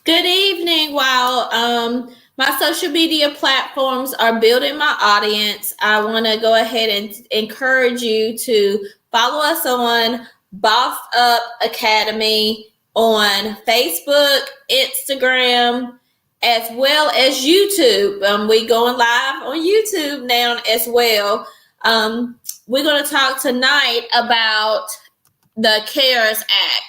Good evening. While my social media platforms are building my audience, I want to go ahead and encourage you to follow us on Boss Up Academy on Facebook, Instagram, as well as YouTube. We going live on YouTube now as well. We're going to talk tonight about the CARES Act.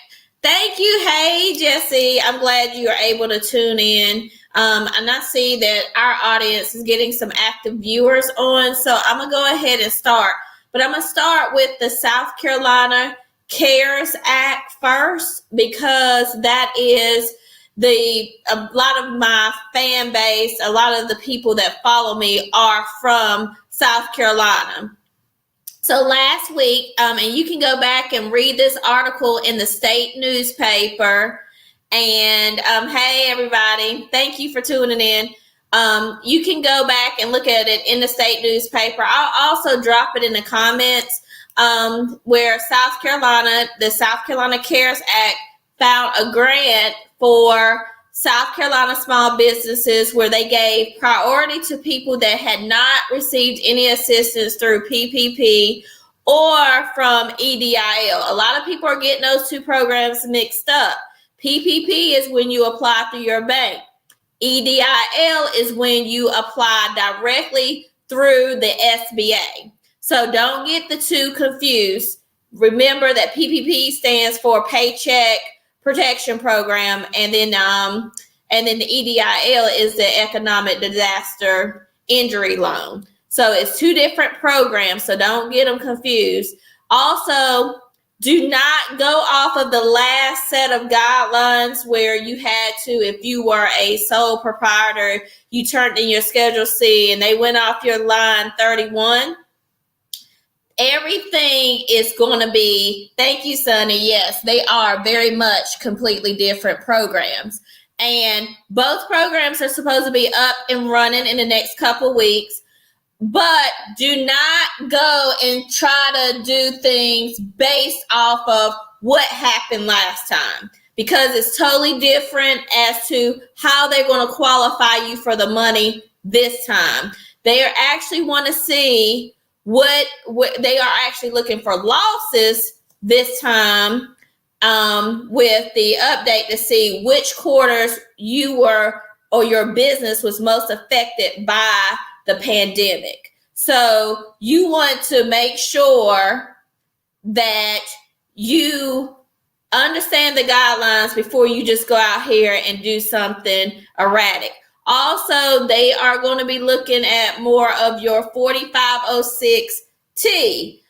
Thank you. Hey, Jesse. I'm glad you are able to tune in. And I see that our audience is getting some active viewers on. So I'm going to go ahead and start. But I'm going to start with the South Carolina CARES Act first, because that is a lot of my fan base, a lot of the people that follow me are from South Carolina. So last week, and you can go back and read this article in the state newspaper. And hey, everybody, thank you for tuning in. You can go back and look at it in the state newspaper. I'll also drop it in the comments where the South Carolina CARES Act found a grant for South Carolina small businesses where they gave priority to people that had not received any assistance through PPP or from EDIL. A lot of people are getting those two programs mixed up. PPP is when you apply through your bank. EDIL is when you apply directly through the SBA. So don't get the two confused. Remember that PPP stands for Paycheck Protection Program, and then the EDIL is the Economic Disaster Injury Loan. So it's two different programs, so don't get them confused. Also, do not go off of the last set of guidelines where you had to, if you were a sole proprietor, you turned in your Schedule C and they went off your line 31. Everything is going to be, thank you, Sonny. Yes, they are very much completely different programs. And both programs are supposed to be up and running in the next couple weeks. But do not go and try to do things based off of what happened last time, because it's totally different as to how they're going to qualify you for the money this time. They are actually want to see what they are actually looking for losses this time with the update to see which quarters you were or your business was most affected by the pandemic. So you want to make sure that you understand the guidelines before you just go out here and do something erratic. Also, they are going to be looking at more of your 4506T.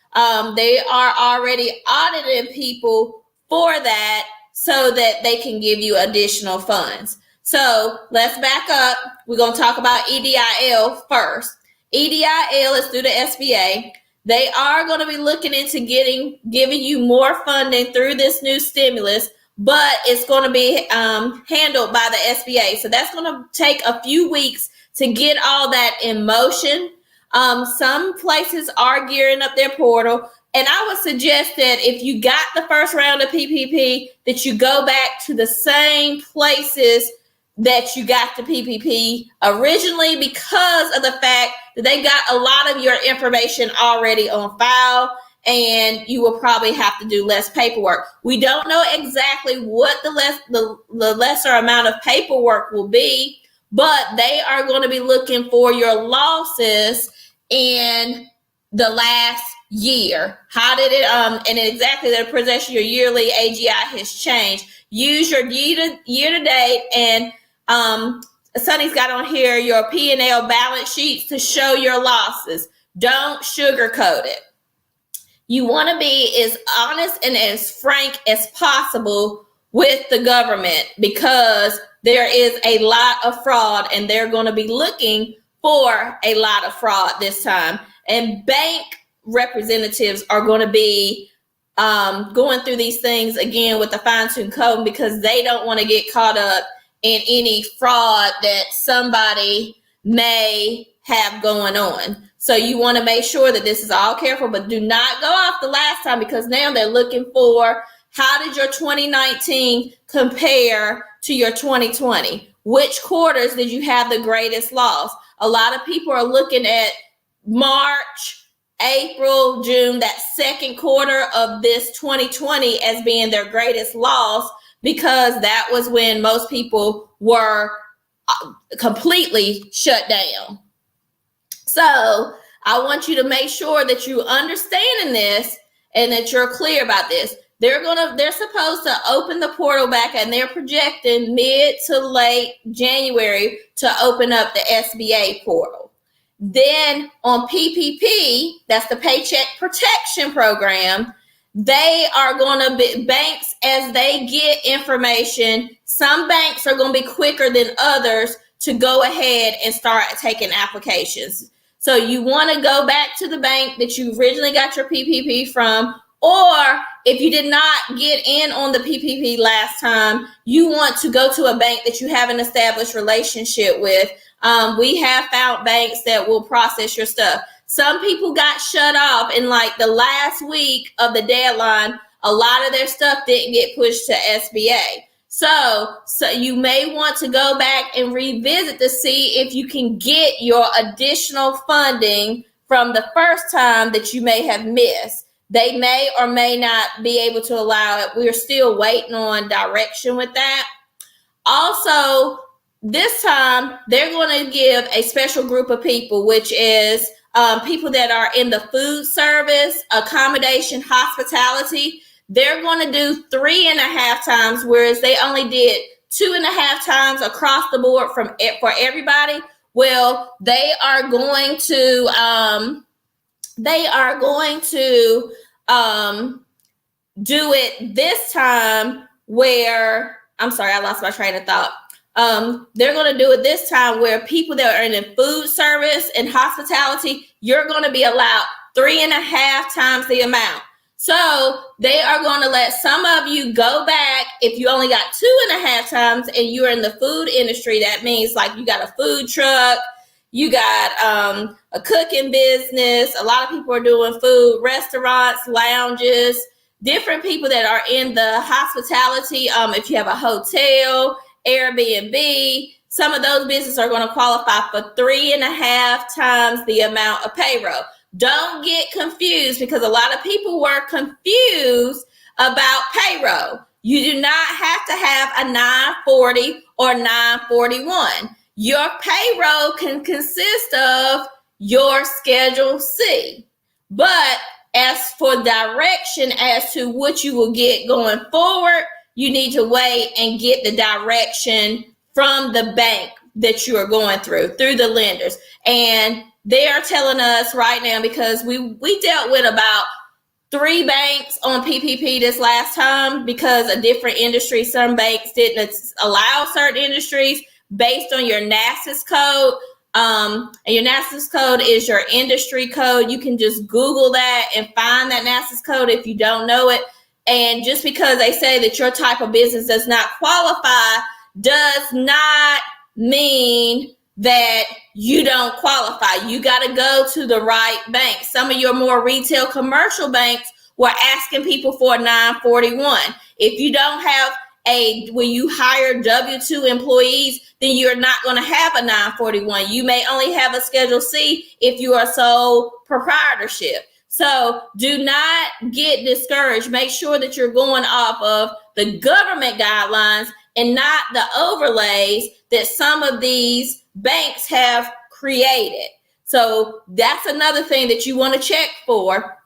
They are already auditing people for that so that they can give you additional funds. So let's back up. We're going to talk about EDIL first. EDIL is through the SBA. They are going to be looking into giving you more funding through this new stimulus, but it's going to be handled by the SBA. So that's going to take a few weeks to get all that in motion. Some places are gearing up their portal. And I would suggest that if you got the first round of PPP, that you go back to the same places that you got the PPP originally, because of the fact that they got a lot of your information already on file, and you will probably have to do less paperwork. We don't know exactly what the lesser amount of paperwork will be, but they are going to be looking for your losses in the last year. How did it and exactly the percentage your yearly AGI has changed. Use your year to date, and Sonny's got on here your P&L balance sheets to show your losses. Don't sugarcoat it. You want to be as honest and as frank as possible with the government, because there is a lot of fraud, and they're going to be looking for a lot of fraud this time. And bank representatives are going to be going through these things again with a fine-tooth comb, because they don't want to get caught up in any fraud that somebody may have going on. So you want to make sure that this is all careful, but do not go off the last time, because now they're looking for, how did your 2019 compare to your 2020? Which quarters did you have the greatest loss? A lot of people are looking at March, April, June, that second quarter of this 2020 as being their greatest loss, because that was when most people were completely shut down. So I want you to make sure that you understand this and that you're clear about this. They're supposed to open the portal back, and they're projecting mid to late January to open up the SBA portal. Then on PPP, that's the Paycheck Protection Program, they are going to be, banks, as they get information, some banks are going to be quicker than others to go ahead and start taking applications. So you want to go back to the bank that you originally got your PPP from, or if you did not get in on the PPP last time, you want to go to a bank that you have an established relationship with. We have found banks that will process your stuff. Some people got shut off in like the last week of the deadline. A lot of their stuff didn't get pushed to SBA. So you may want to go back and revisit to see if you can get your additional funding from the first time that you may have missed. They may or may not be able to allow it. We're still waiting on direction with that. Also, this time, they're going to give a special group of people, which is people that are in the food service, accommodation, hospitality. They're going to do 3.5 times, whereas they only did 2.5 times across the board for everybody. Well, they are going to do it this time where, I'm sorry, I lost my train of thought. They're going to do it this time where people that are in the food service and hospitality, you're going to be allowed 3.5 times the amount. So they are going to let some of you go back. If you only got 2.5 times and you're in the food industry, that means like you got a food truck, you got a cooking business. A lot of people are doing food, restaurants, lounges, different people that are in the hospitality. If you have a hotel, Airbnb, some of those businesses are going to qualify for 3.5 times the amount of payroll. Don't get confused, because a lot of people were confused about payroll. You do not have to have a 940 or 941. Your payroll can consist of your Schedule C. But as for direction as to what you will get going forward, you need to wait and get the direction from the bank that you are going through the lenders. And they are telling us right now, because we dealt with about 3 banks on PPP this last time because a different industry. Some banks didn't allow certain industries based on your NASIS code. And your NASIS code is your industry code. You can just Google that and find that NASIS code if you don't know it. And just because they say that your type of business does not qualify does not mean that you don't qualify. You got to go to the right bank. Some of your more retail commercial banks were asking people for a 941. If you don't have when you hire W-2 employees, then you're not going to have a 941. You may only have a Schedule C if you are sole proprietorship. So do not get discouraged. Make sure that you're going off of the government guidelines and not the overlays that some of these banks have created. So that's another thing that you want to check for.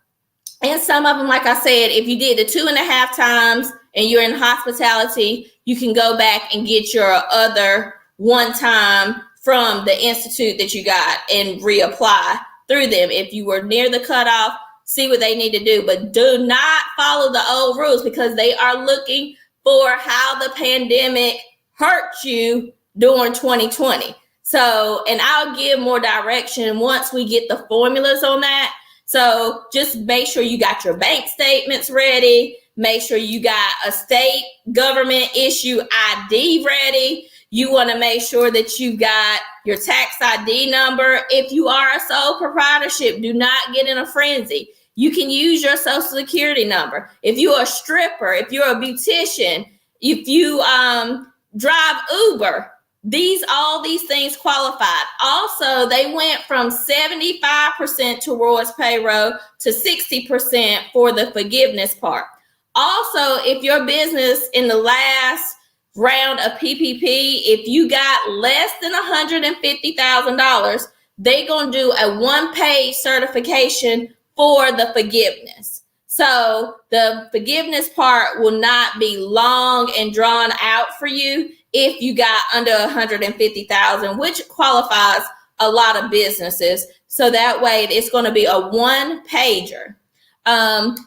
And some of them, like I said, if you did the 2.5 times and you're in hospitality, you can go back and get your other one time from the institute that you got and reapply through them. If you were near the cutoff, see what they need to do. But do not follow the old rules, because they are looking for how the pandemic hurt you during 2020. So, and I'll give more direction once we get the formulas on that. So just make sure you got your bank statements ready. Make sure you got a state government issue ID ready. You want to make sure that you got your tax ID number. If you are a sole proprietorship, do not get in a frenzy. You can use your social security number. If you're a stripper, if you're a beautician, if you drive Uber, all these things qualified. Also, they went from 75% towards payroll to 60% for the forgiveness part. Also, if your business in the last round of PPP, if you got less than $150,000, they're going to do a one-page certification for the forgiveness. So the forgiveness part will not be long and drawn out for you if you got under 150,000, which qualifies a lot of businesses. So that way it's going to be a one-pager.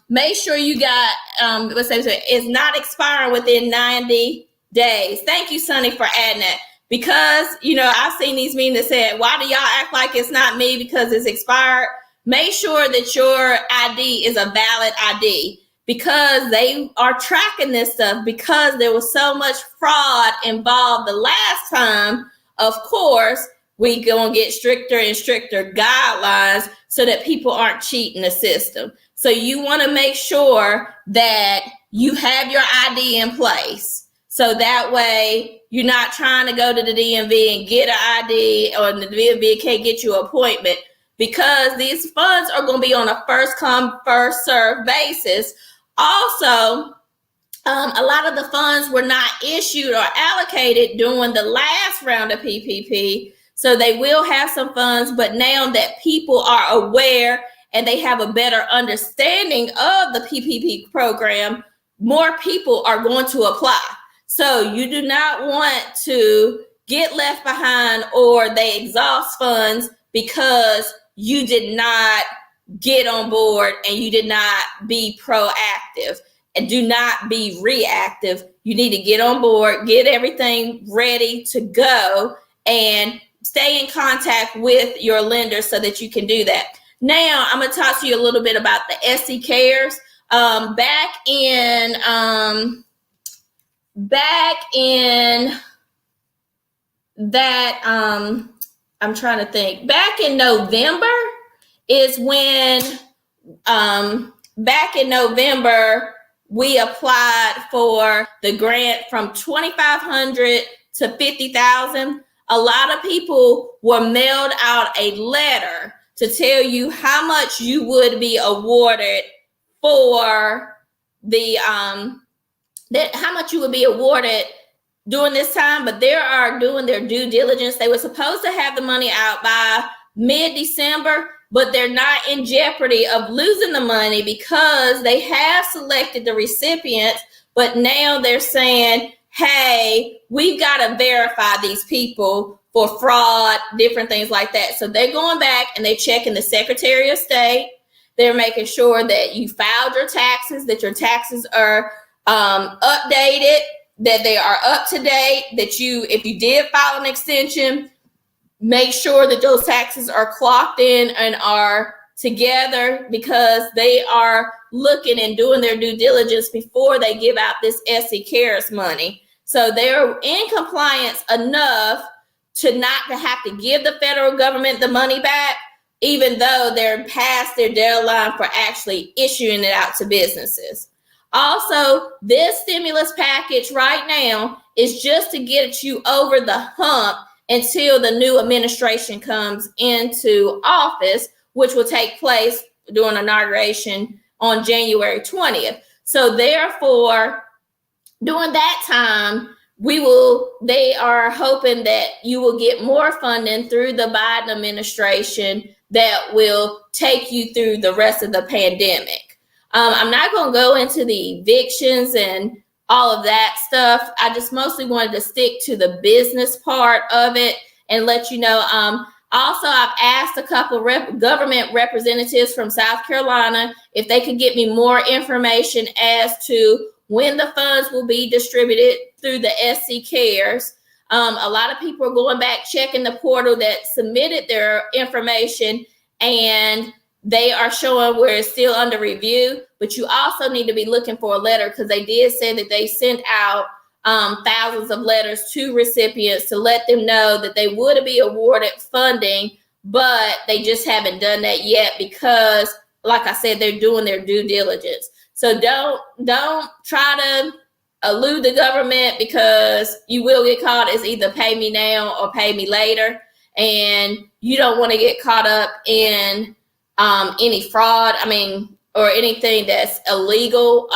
Make sure you got, it's not expiring within 90 days. Thank you, Sonny, for adding that. Because, I've seen these memes that said, why do y'all act like it's not me because it's expired? Make sure that your ID is a valid ID, because they are tracking this stuff, because there was so much fraud involved the last time. Of course, we gonna get stricter and stricter guidelines so that people aren't cheating the system. So you want to make sure that you have your ID in place. So that way you're not trying to go to the DMV and get an ID, or the DMV can't get you an appointment, because these funds are going to be on a first come, first serve basis. Also, a lot of the funds were not issued or allocated during the last round of PPP. So they will have some funds, but now that people are aware and they have a better understanding of the PPP program, more people are going to apply. So you do not want to get left behind, or they exhaust funds because you did not get on board and you did not be proactive. And do not be reactive. You need to get on board, get everything ready to go, and stay in contact with your lender so that you can do that. Now, I'm going to talk to you a little bit about the SC Cares. Back in that, I'm trying to think. Back in November is when, we applied for the grant from $2,500 to $50,000. A lot of people were mailed out a letter to tell you how much you would be awarded for the how much you would be awarded during this time, but they are doing their due diligence. They were supposed to have the money out by mid-December, but they're not in jeopardy of losing the money because they have selected the recipients, but now they're saying, hey, we've got to verify these people for fraud, different things like that. So they're going back and they're checking the Secretary of State. They're making sure that you filed your taxes, that your taxes are updated, that they are up to date, that if you did file an extension, make sure that those taxes are clocked in and are together, because they are looking and doing their due diligence before they give out this SC Cares money. So they're in compliance enough to not to have to give the federal government the money back, even though they're past their deadline for actually issuing it out to businesses. Also, this stimulus package right now is just to get you over the hump until the new administration comes into office, which will take place during inauguration on January 20th. So therefore, during that time, they are hoping that you will get more funding through the Biden administration that will take you through the rest of the pandemic. I'm not going to go into the evictions and all of that stuff. I just mostly wanted to stick to the business part of it and let you know. Also, I've asked a couple government representatives from South Carolina if they could get me more information as to when the funds will be distributed through the SC Cares. A lot of people are going back, checking the portal that submitted their information, and they are showing where it's still under review. But you also need to be looking for a letter, because they did say that they sent out thousands of letters to recipients to let them know that they would be awarded funding, but they just haven't done that yet because like I said, they're doing their due diligence. So don't try to elude the government, because you will get caught. It's either pay me now or pay me later. And you don't want to get caught up in any fraud, or anything that's illegal,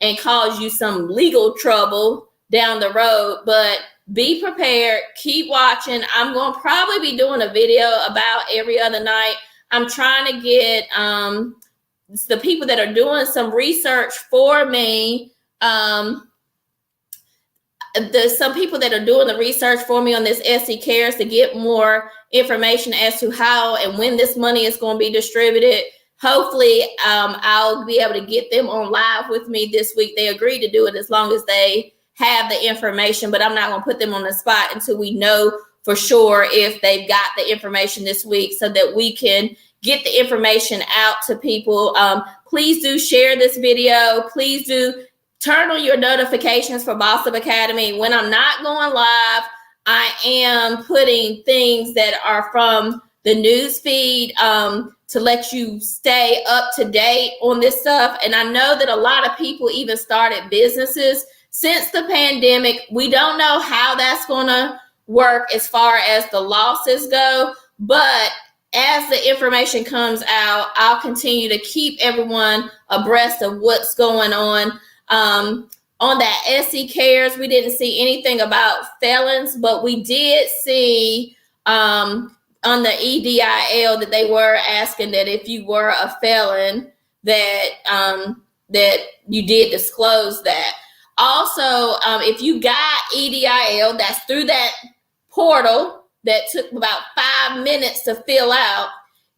and cause you some legal trouble down the road. But be prepared, keep watching. I'm going to probably be doing a video about every other night. I'm trying to get the people that are doing some research for me, some people that are doing the research for me on this SC Cares, to get more information as to how and when this money is going to be distributed. Hopefully, I'll be able to get them on live with me this week. They agreed to do it as long as they have the information, but I'm not going to put them on the spot until we know for sure if they've got the information this week, so that we can get the information out to people. Please do share this video. Please do turn on your notifications for Boss Up Academy. When I'm not going live, I am putting things that are from the news feed to let you stay up to date on this stuff. And I know that a lot of people even started businesses since the pandemic. We don't know how that's going to work as far as the losses go, but as the information comes out, I'll continue to keep everyone abreast of what's going on. On that SC Cares, we didn't see anything about felons, but we did see on the EDIL that they were asking that if you were a felon, that that you did disclose that. Also, if you got EDIL, that's through that portal that took about 5 minutes to fill out.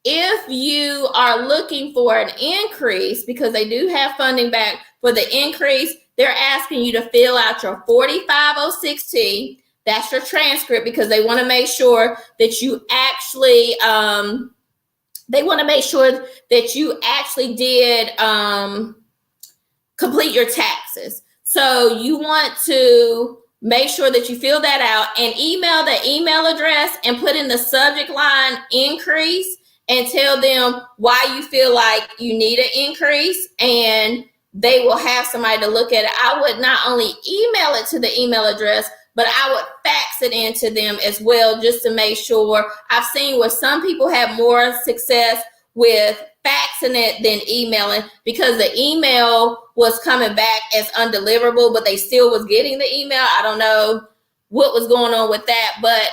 If you are looking for an increase, because they do have funding back for the increase, they're asking you to fill out your 4506T. That's your transcript, because they want to make sure that you actually, did complete your taxes. So you want to make sure that you fill that out and email the email address and put in the subject line increase, and tell them why you feel like you need an increase, and they will have somebody to look at it. I would not only email it to the email address, but I would fax it into them as well, just to make sure. I've seen where some people have more success with faxing it than emailing, because the email was coming back as undeliverable, but they still was getting the email. I don't know what was going on with that, but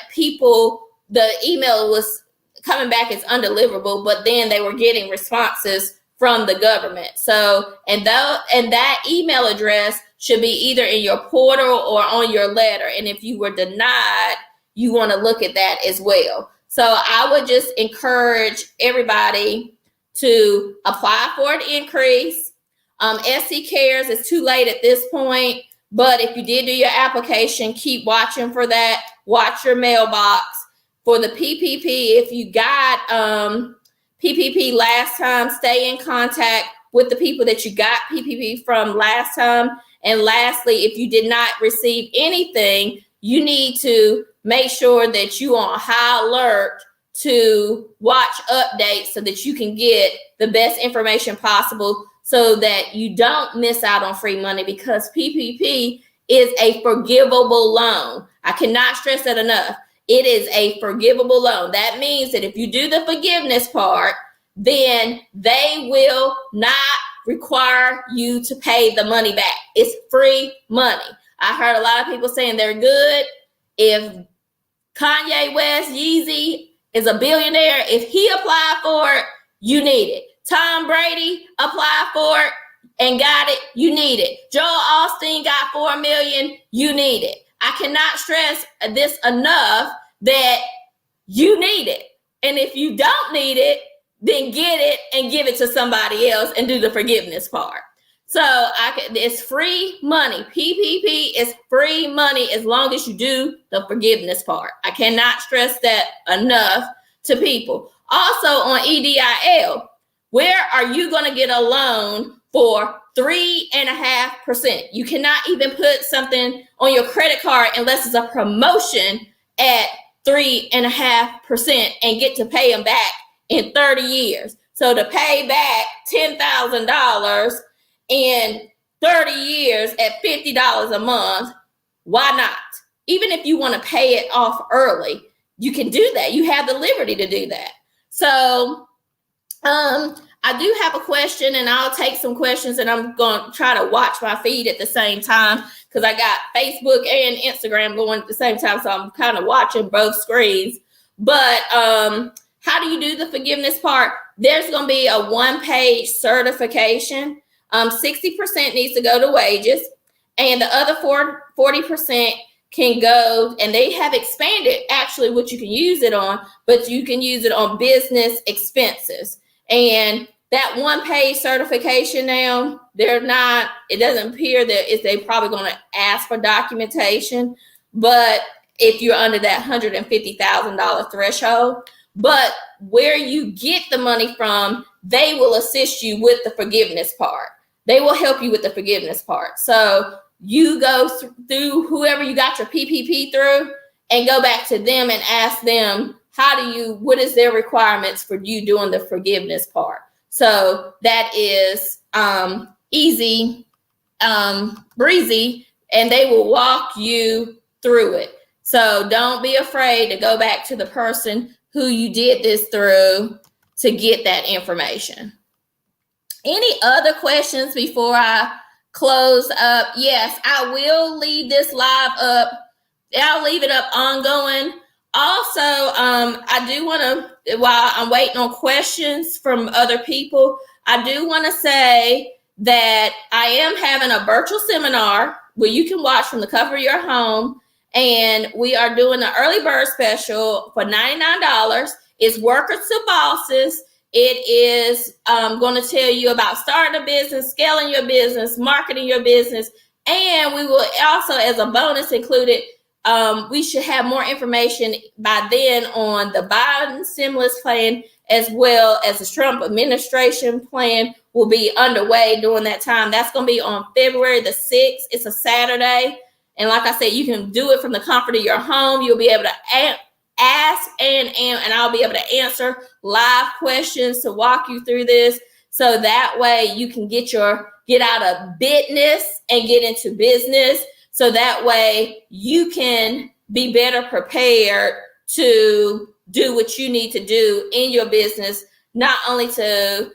the email was coming back as undeliverable, but then they were getting responses from the government. So, and that email address should be either in your portal or on your letter. And if you were denied, you want to look at that as well. So I would just encourage everybody to apply for an increase. SC Cares is too late at this point, but if you did do your application, keep watching for that. Watch your mailbox. For the PPP, if you got PPP last time, stay in contact with the people that you got PPP from last time. And lastly, if you did not receive anything, you need to make sure that you are on high alert to watch updates so that you can get the best information possible, so that you don't miss out on free money, because PPP is a forgivable loan. I cannot stress that enough. It is a forgivable loan. That means that if you do the forgiveness part, then they will not require you to pay the money back. It's free money. I heard a lot of people saying they're good. If Kanye West, Yeezy is a billionaire, if he applied for it, you need it. Tom Brady applied for it and got it, you need it. Joel Osteen got $4 million, you need it. I cannot stress this enough, that you need it. And if you don't need it, then get it and give it to somebody else and do the forgiveness part. So it's free money. PPP is free money as long as you do the forgiveness part. I cannot stress that enough to people. Also on EDIL, where are you going to get a loan for 3.5%? You cannot even put something on your credit card unless it's a promotion at 3.5% and get to pay them back in 30 years. So to pay back $10,000 in 30 years at $50 a month, why not? Even if you want to pay it off early, you can do that. You have the liberty to do that. So I do have a question, and I'll take some questions, and I'm going to try to watch my feed at the same time because I got Facebook and Instagram going at the same time. So I'm kind of watching both screens. But how do you do the forgiveness part? There's going to be a one-page certification. 60% needs to go to wages, and the other 40% can go, and they have expanded actually what you can use it on, but you can use it on business expenses. And that one-page certification now, it doesn't appear that they're probably going to ask for documentation, but if you're under that $150,000 threshold. But where you get the money from, they will assist you with the forgiveness part. They will help you with the forgiveness part. So you go through whoever you got your PPP through and go back to them and ask them, what is their requirements for you doing the forgiveness part? So that is easy, breezy, and they will walk you through it. So don't be afraid to go back to the person who you did this through to get that information. Any other questions before I close up? Yes, I will leave this live up. I'll leave it up ongoing. Also, I do want to, while I'm waiting on questions from other people, I do want to say that I am having a virtual seminar where you can watch from the comfort of your home. And we are doing the early bird special for $99. It's workers to bosses. It is going to tell you about starting a business, scaling your business, marketing your business. And we will also, as a bonus included, we should have more information by then on the Biden stimulus plan, as well as the Trump administration plan will be underway during that time. That's going to be on February the 6th. It's a Saturday. And like I said, you can do it from the comfort of your home. You'll be able to ask and I'll be able to answer live questions to walk you through this. So that way you can get out of business and get into business. So that way you can be better prepared to do what you need to do in your business, not only to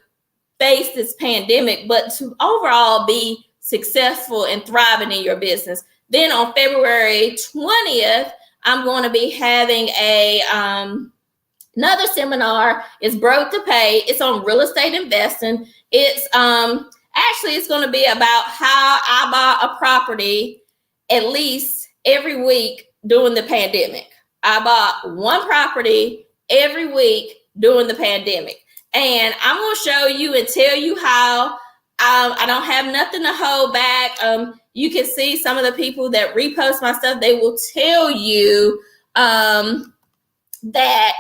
face this pandemic, but to overall be successful and thriving in your business. Then on February 20th, I'm going to be having another seminar. It's Broke to Pay. It's on real estate investing. It's it's going to be about how I bought a property at least every week during the pandemic. I bought one property every week during the pandemic. And I'm going to show you and tell you how. I don't have nothing to hold back. You can see some of the people that repost my stuff. They will tell you that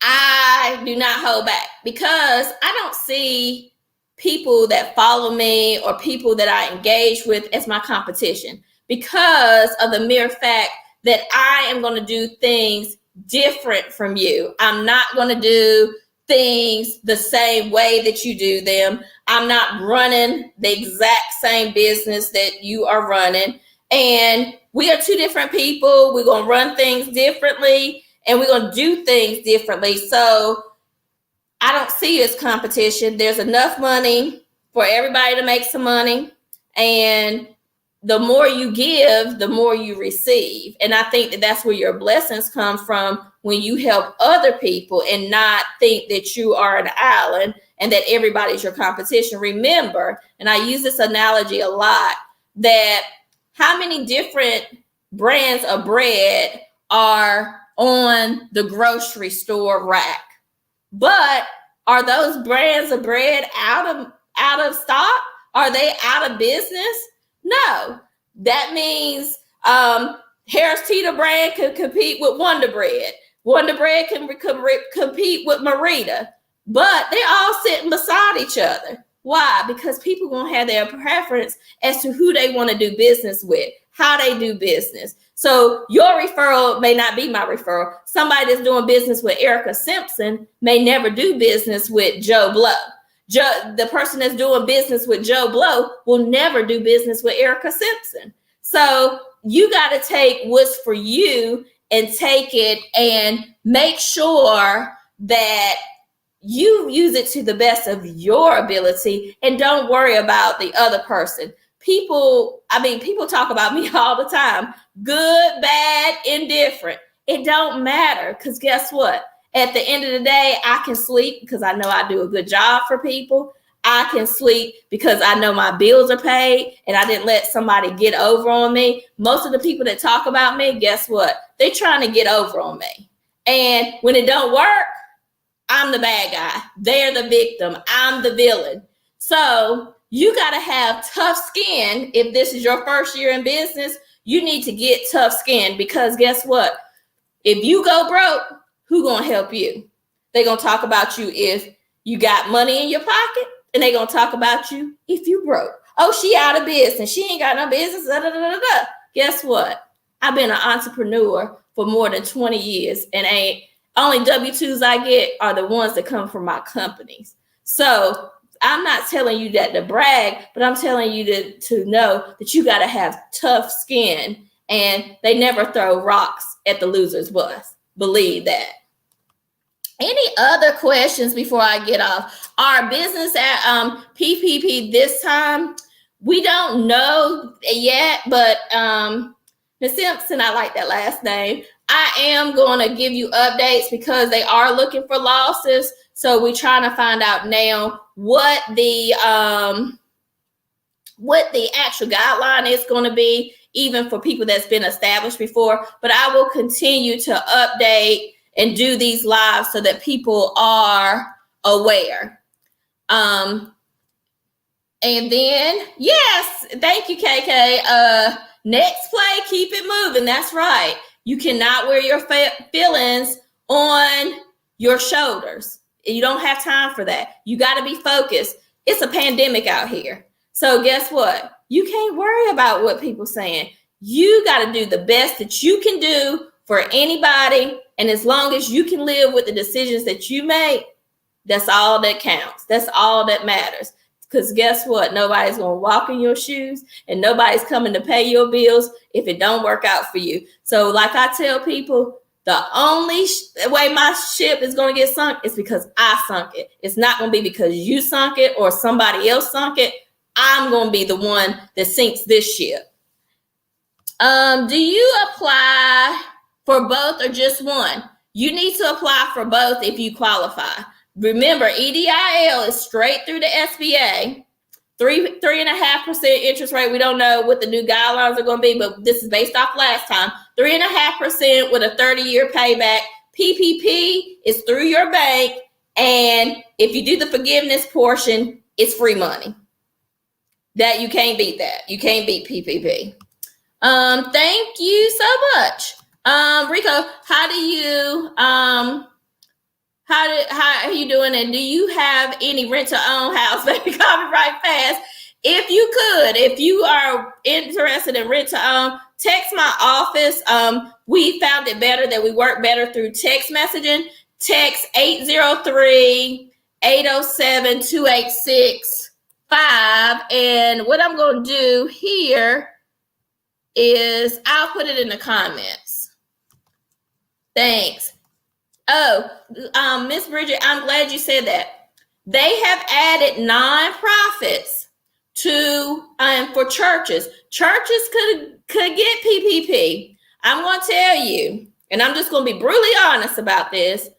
I do not hold back, because I don't see people that follow me or people that I engage with as my competition, because of the mere fact that I am going to do things different from you. I'm not going to do things the same way that you do them. I'm not running the exact same business that you are running. And we are two different people. We're going to run things differently, and we're going to do things differently. So I don't see it as competition. There's enough money for everybody to make some money. And the more you give, the more you receive. And I think that that's where your blessings come from, when you help other people and not think that you are an island and that everybody's your competition. Remember, and I use this analogy a lot, that how many different brands of bread are on the grocery store rack? But are those brands of bread out of stock? Are they out of business? No. That means Harris Teeter brand can compete with Wonder Bread. Wonder Bread can compete with Merita, but they're all sitting beside each other. Why? Because people gonna have their preference as to who they want to do business with, how they do business. So your referral may not be my referral. Somebody that's doing business with Erica Simpson may never do business with Joe Blow. The person that's doing business with Joe Blow will never do business with Erica Simpson. So you got to take what's for you and take it and make sure that you use it to the best of your ability and don't worry about the other person. People talk about me all the time. Good, bad, indifferent. It don't matter, because guess what? At the end of the day, I can sleep because I know I do a good job for people. I can sleep because I know my bills are paid and I didn't let somebody get over on me. Most of the people that talk about me, guess what? They're trying to get over on me. And when it don't work, I'm the bad guy. They're the victim. I'm the villain. So you got to have tough skin. If this is your first year in business, you need to get tough skin, because guess what? If you go broke, who gonna help you? They're gonna talk about you if you got money in your pocket, and they're gonna talk about you if you broke. Oh, she out of business. She ain't got no business. Da, da, da, da, da. Guess what? I've been an entrepreneur for more than 20 years, and only W-2s I get are the ones that come from my companies. So I'm not telling you that to brag, but I'm telling you to know that you got to have tough skin, and they never throw rocks at the loser's bus. Believe that. Any other questions before I get off? Our business at PPP this time, we don't know yet, but Ms. Simpson, I like that last name. I am going to give you updates because they are looking for losses. So we're trying to find out now what the actual guideline is going to be, even for people that's been established before. But I will continue to update and do these lives so that people are aware. And then, yes, thank you, KK. Next play, keep it moving. That's right. You cannot wear your feelings on your shoulders. You don't have time for that. You got to be focused. It's a pandemic out here. So guess what? You can't worry about what people saying. You got to do the best that you can do for anybody. And as long as you can live with the decisions that you make, that's all that counts. That's all that matters. Because guess what? Nobody's going to walk in your shoes, and nobody's coming to pay your bills if it don't work out for you. So like I tell people, the only way my ship is going to get sunk is because I sunk it. It's not going to be because you sunk it or somebody else sunk it. I'm going to be the one that sinks this ship. Do you apply for both or just one? You need to apply for both if you qualify. Remember, EDIL is straight through the SBA, 3.5% interest rate. We don't know what the new guidelines are going to be, but this is based off last time. 3.5% with a 30-year payback. PPP is through your bank, and if you do the forgiveness portion, it's free money. That you can't beat that. You can't beat PPP. Thank you so much, Rico. How are you doing? And do you have any rent to own house? Baby, call me right fast. If you are interested in rent to own, text my office. We found it better that we work better through text messaging. Text 803-807-2865. And what I'm going to do here is I'll put it in the comments. Thanks. Oh, Miss Bridget, I'm glad you said that. They have added nonprofits to for churches. Churches could get PPP. I'm going to tell you, and I'm just going to be brutally honest about this.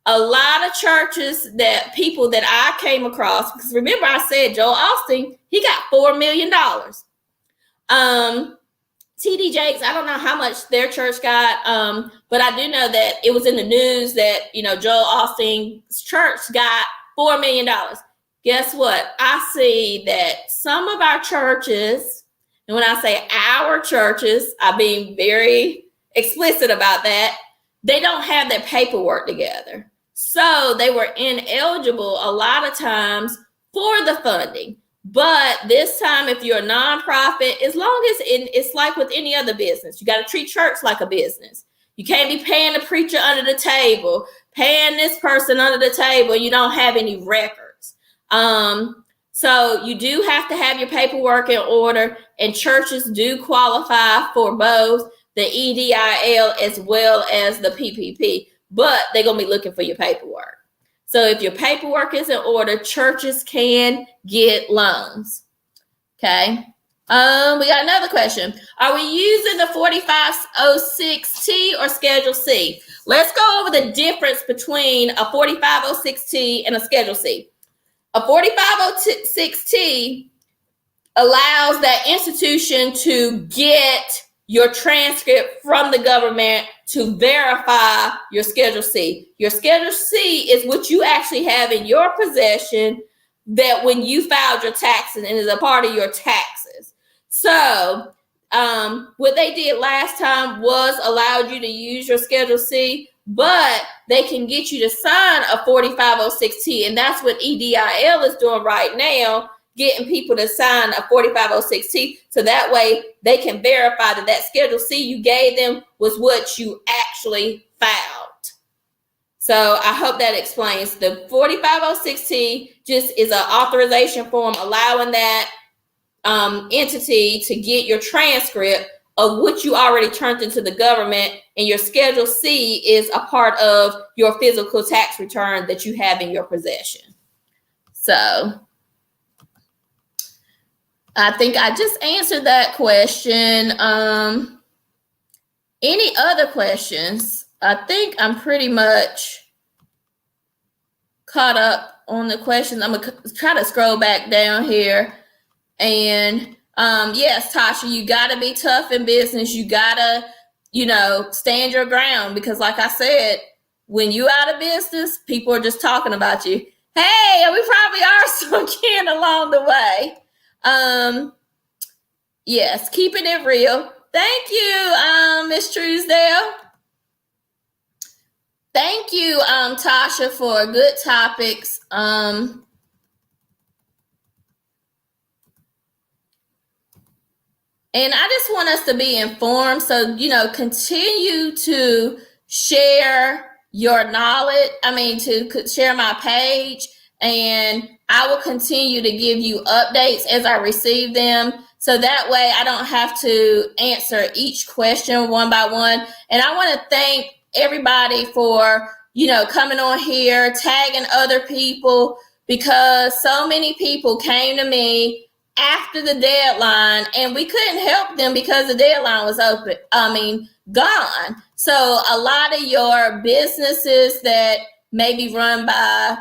A lot of churches people that I came across, because remember I said Joel Osteen, he got $4 million. TD Jakes, I don't know how much their church got, but I do know that it was in the news that, Joel Osteen's church got $4 million. Guess what? I see that some of our churches, and when I say our churches, I'm being very explicit about that, they don't have their paperwork together. So they were ineligible a lot of times for the funding. But this time, if you're a nonprofit, as long as it's like with any other business, you got to treat church like a business. You can't be paying the preacher under the table, paying this person under the table. You don't have any records. So you do have to have your paperwork in order, and churches do qualify for both the EIDL as well as the PPP, but they're going to be looking for your paperwork. So if your paperwork is in order, churches can get loans. Okay. We got another question. Are we using the 4506T or Schedule C? Let's go over the difference between a 4506T and a Schedule C. A 4506T allows that institution to get your transcript from the government to verify your Schedule C. Your Schedule C is what you actually have in your possession that when you filed your taxes and is a part of your taxes. So what they did last time was allowed you to use your Schedule C, but they can get you to sign a 4506T, and that's what EIDL is doing right now, getting people to sign a 4506T, so that way they can verify that that Schedule C you gave them was what you actually filed. So I hope that explains. The 4506T just is an authorization form allowing that entity to get your transcript of what you already turned into the government, and your Schedule C is a part of your physical tax return that you have in your possession. So I think I just answered that question. Any other questions? I think I'm pretty much caught up on the questions. I'm gonna try to scroll back down here. And yes, Tasha, you gotta be tough in business. You gotta, stand your ground, because like I said, when you out of business, people are just talking about you. Hey, we probably are some kin along the way. Yes, keeping it real. Thank you, Miss Truesdale. Thank you, Tasha, for good topics. And I just want us to be informed. So, continue to share your knowledge. To share my page, and I will continue to give you updates as I receive them. So that way I don't have to answer each question one by one. And I want to thank everybody for, coming on here, tagging other people, because so many people came to me after the deadline and we couldn't help them because the deadline was gone. So a lot of your businesses that may be run by,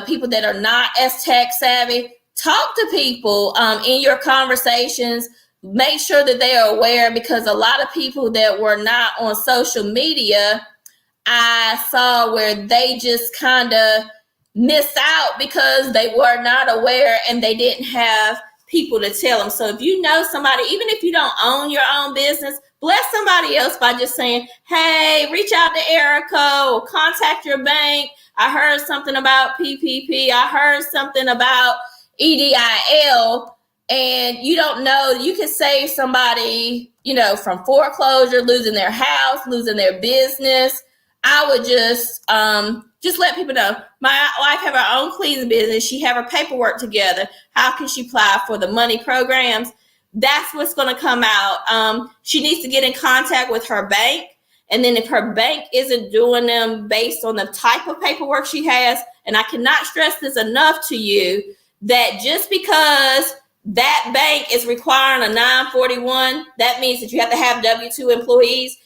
people that are not as tech savvy, talk to people in your conversations. Make sure that they are aware, because a lot of people that were not on social media, I saw where they just kind of missed out because they were not aware and they didn't have people to tell them. So if you know somebody, even if you don't own your own business, bless somebody else by just saying, hey, reach out to Erica or contact your bank. I heard something about PPP. I heard something about EIDL. And you don't know, you can save somebody, from foreclosure, losing their house, losing their business. I would just let people know. My wife have her own cleaning business. She have her paperwork together. How can she apply for the money programs? That's what's going to come out. She needs to get in contact with her bank. And then if her bank isn't doing them based on the type of paperwork she has, and I cannot stress this enough to you, that just because that bank is requiring a 941, that means that you have to have W-2 employees,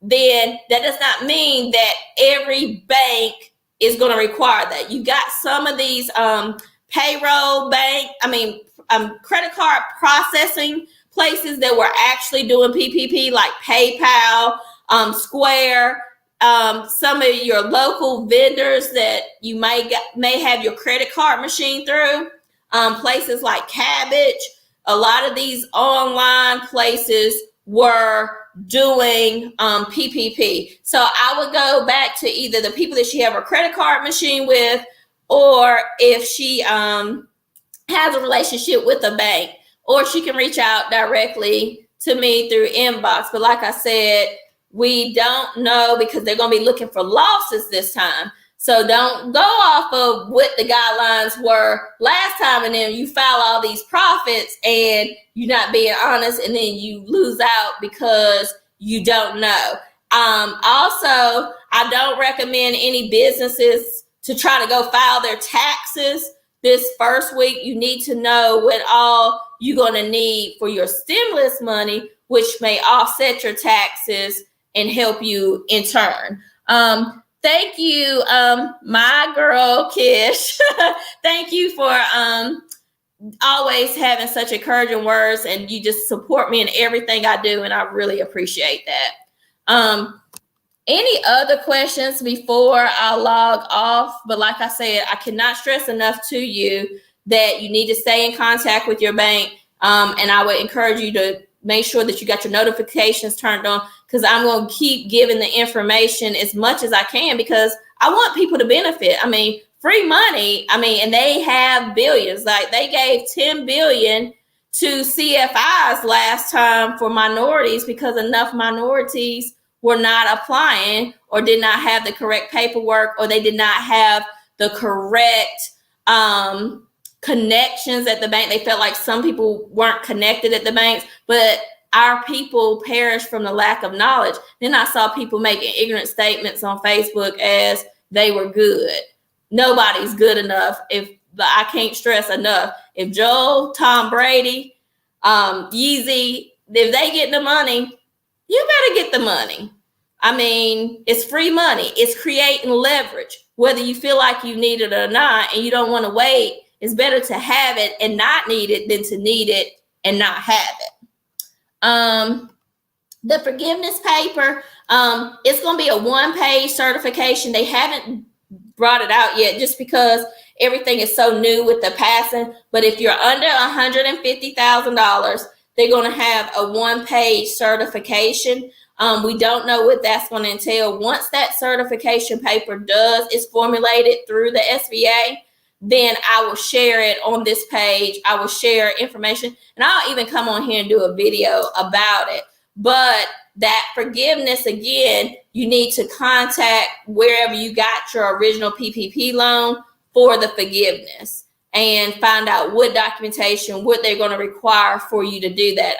then that does not mean that every bank is going to require that. You got some of these payroll credit card processing places that were actually doing PPP, like PayPal, Square, some of your local vendors that you may have your credit card machine through, places like Cabbage. A lot of these online places were doing PPP. So I would go back to either the people that she have her credit card machine with, or if she has a relationship with a bank, or she can reach out directly to me through inbox. But like I said, we don't know because they're going to be looking for losses this time. So don't go off of what the guidelines were last time and then you file all these profits and you're not being honest and then you lose out because you don't know. Also, I don't recommend any businesses to try to go file their taxes this first week. You need to know what all you're going to need for your stimulus money, which may offset your taxes and help you in turn. Thank you, my girl, Kish. Thank you for always having such encouraging words, and you just support me in everything I do, and I really appreciate that. Any other questions before I log off? But like I said, I cannot stress enough to you that you need to stay in contact with your bank, and I would encourage you to make sure that you got your notifications turned on, because I'm going to keep giving the information as much as I can because I want people to benefit. I mean, free money, and they have billions. Like they gave $10 billion to CFIs last time for minorities because enough minorities were not applying or did not have the correct paperwork, or they did not have the correct connections at the bank. They felt like some people weren't connected at the banks, but our people perished from the lack of knowledge. Then I saw people making ignorant statements on Facebook as they were good. Nobody's good enough. I can't stress enough, if Joel, Tom Brady, Yeezy, if they get the money, you better get the money. It's free money. It's creating leverage, whether you feel like you need it or not, and you don't want to wait. It's better to have it and not need it than to need it and not have it. The forgiveness paper, it's going to be a 1-page certification. They haven't brought it out yet just because everything is so new with the passing. But if you're under $150,000, they're going to have a 1-page certification. We don't know what that's going to entail. Once that certification paper is formulated through the SBA, then I will share it on this page. I will share information, and I'll even come on here and do a video about it. But that forgiveness, again, you need to contact wherever you got your original PPP loan for the forgiveness and find out what documentation, what they're going to require for you to do that.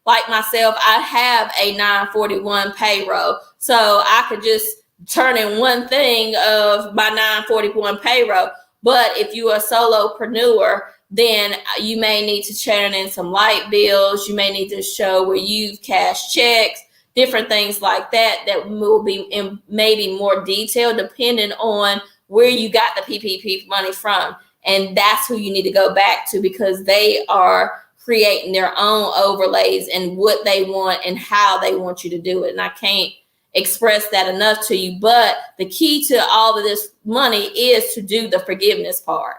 Like myself, I have a 941 payroll, so I could just turn in one thing of my 941 payroll. But if you're a solopreneur, then you may need to turn in some light bills. You may need to show where you've cashed checks, different things like that will be in maybe more detail depending on where you got the PPP money from. And that's who you need to go back to, because they are creating their own overlays and what they want and how they want you to do it. And I can't express that enough to you. But the key to all of this money is to do the forgiveness part.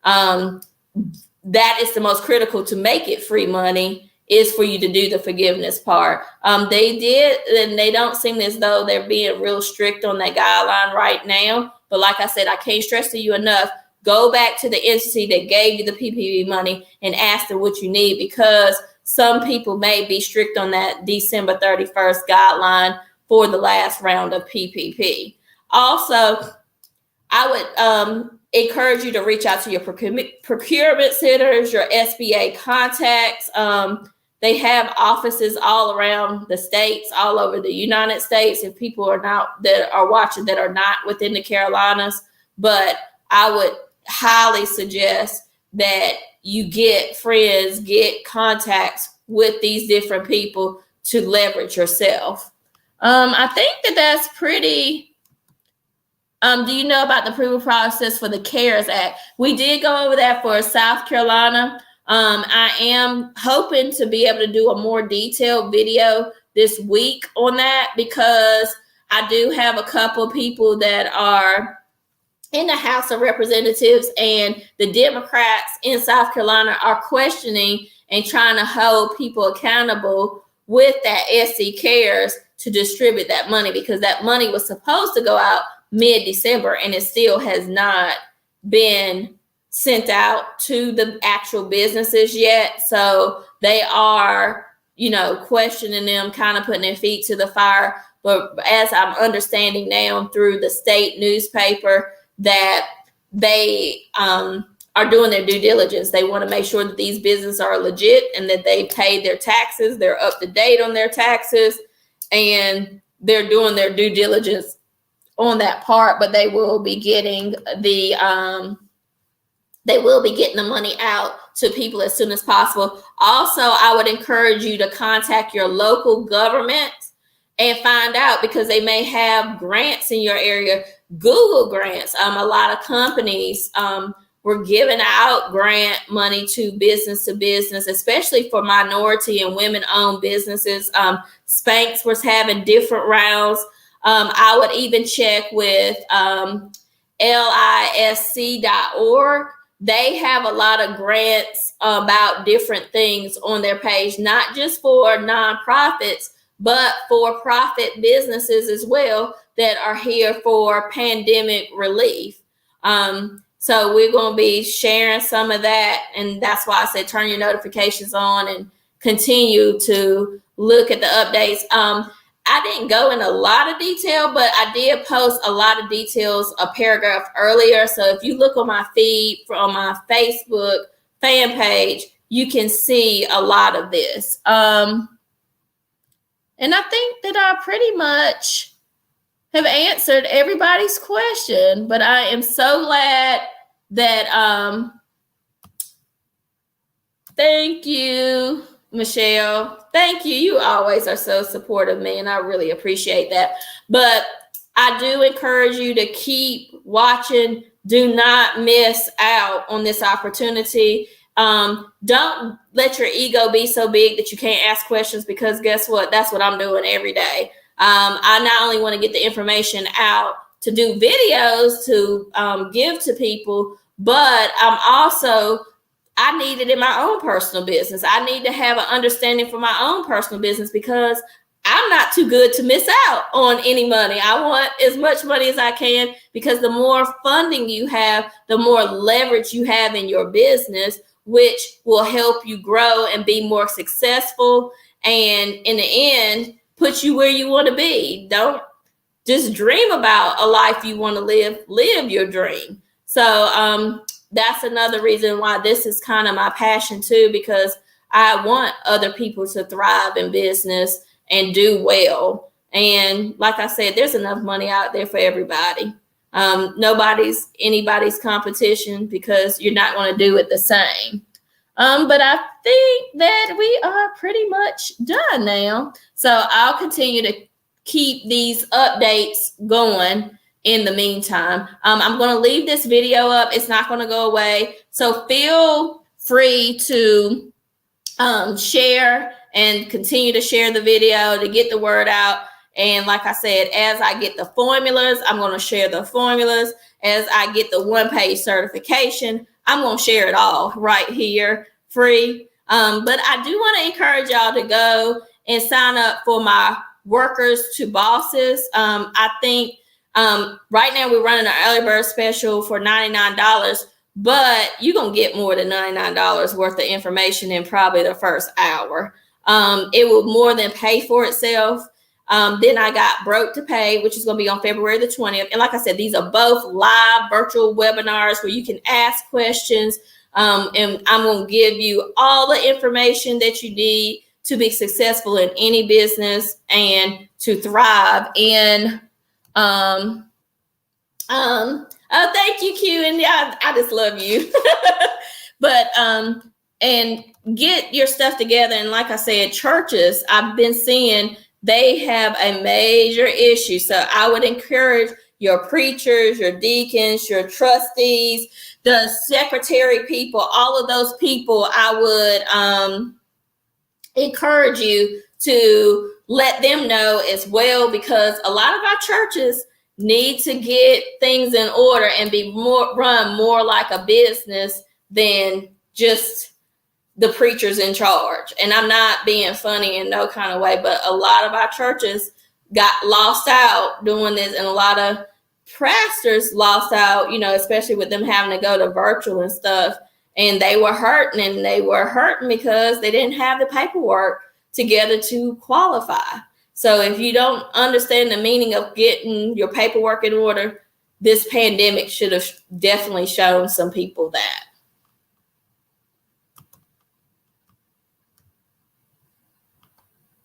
That is the most critical to make it free money, is for you to do the forgiveness part. They did, and they don't seem as though they're being real strict on that guideline right now. But like I said, I can't stress to you enough, go back to the entity that gave you the PPP money and ask them what you need, because some people may be strict on that December 31st guideline for the last round of PPP. Also, I would encourage you to reach out to your procurement centers, your SBA contacts. They have offices all around the states, all over the United States. If people that are watching that are not within the Carolinas, but I would highly suggest that you get friends, get contacts with these different people to leverage yourself. I think that's pretty. Do you know about the approval process for the CARES Act? We did go over that for South Carolina. I am hoping to be able to do a more detailed video this week on that, because I do have a couple people that are in the House of Representatives, and the Democrats in South Carolina are questioning and trying to hold people accountable with that SC CARES to distribute that money, because that money was supposed to go out mid-December and it still has not been sent out to the actual businesses yet. So they are, questioning them, kind of putting their feet to the fire. But as I'm understanding now through the state newspaper, that they are doing their due diligence. They want to make sure that these businesses are legit and that they paid their taxes, they're up to date on their taxes, and they're doing their due diligence on that part. But they will be getting the money out to people as soon as possible. Also, I would encourage you to contact your local government and find out, because they may have grants in your area. Google grants. A lot of companies were giving out grant money to business, especially for minority and women-owned businesses. Spanx was having different rounds. I would even check with LISC.org. They have a lot of grants about different things on their page, not just for nonprofits, but for profit businesses as well that are here for pandemic relief. So we're going to be sharing some of that. And that's why I said turn your notifications on and continue to look at the updates. I didn't go in a lot of detail, but I did post a lot of details, a paragraph earlier. So if you look on my feed from my Facebook fan page, you can see a lot of this. And I think that I pretty much have answered everybody's question, but I am so glad that, thank you, Michelle. Thank you. You always are so supportive of me, and I really appreciate that. But I do encourage you to keep watching. Do not miss out on this opportunity. Don't let your ego be so big that you can't ask questions, because guess what? That's what I'm doing every day. I not only want to get the information out to do videos to give to people, but I need it in my own personal business. I need to have an understanding for my own personal business, because I'm not too good to miss out on any money. I want as much money as I can, because the more funding you have, the more leverage you have in your business, which will help you grow and be more successful. And in the end, put you where you want to be. Don't just dream about a life you want to live your dream. So that's another reason why this is kind of my passion too, because I want other people to thrive in business and do well. And like I said, there's enough money out there for everybody. Nobody's anybody's competition, because you're not going to do it the same. But I think that we are pretty much done now. So I'll continue to keep these updates going in the meantime. I'm going to leave this video up. It's not going to go away. So feel free to share and continue to share the video to get the word out. And like I said, as I get the formulas, I'm going to share the formulas. As I get the one-page certification, I'm going to share it all right here free. But I do want to encourage y'all to go and sign up for my Workers to Bosses. I think right now we're running an early bird special for $99, but you're going to get more than $99 worth of information in probably the first hour. It will more than pay for itself. Then I got Broke to Pay, which is going to be on February the 20th. And like I said, these are both live virtual webinars where you can ask questions. And I'm going to give you all the information that you need to be successful in any business and to thrive in. Oh, thank you, Q. And I just love you. But, and get your stuff together. And like I said, churches, I've been seeing they have a major issue. So I would encourage your preachers, your deacons, your trustees, the secretary people, all of those people, I would encourage you to let them know as well, because a lot of our churches need to get things in order and be run more like a business than just the preachers in charge. And I'm not being funny in no kind of way, but a lot of our churches got lost out doing this, and a lot of pastors lost out, especially with them having to go to virtual and stuff. And they were hurting, because they didn't have the paperwork together to qualify. So if you don't understand the meaning of getting your paperwork in order, this pandemic should have definitely shown some people that.